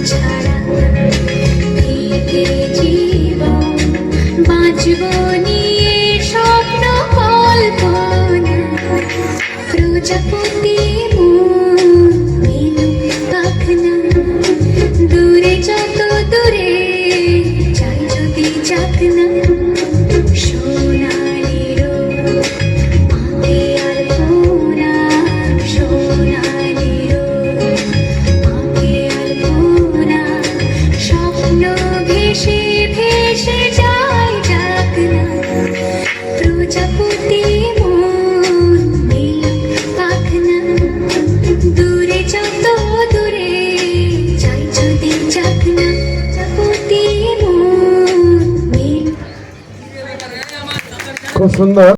ছাড়া থেকে জীবন বাঁচব নিয়ে স্বপ্ন কল্পনা প্রজাপতি পাখনা দূরে যত দূরে চাই যদি যাক না সোনালি রোদ মাঠে আলপনা সোনালি রোদ মাঠে আলপনা স্বপ্ন ভেসে ভেসে যায় যাক না প্রজাপতি পাখনা দূরে যত দূরে চাই যদি যাক না প্রজাপতি খুব সুন্দর।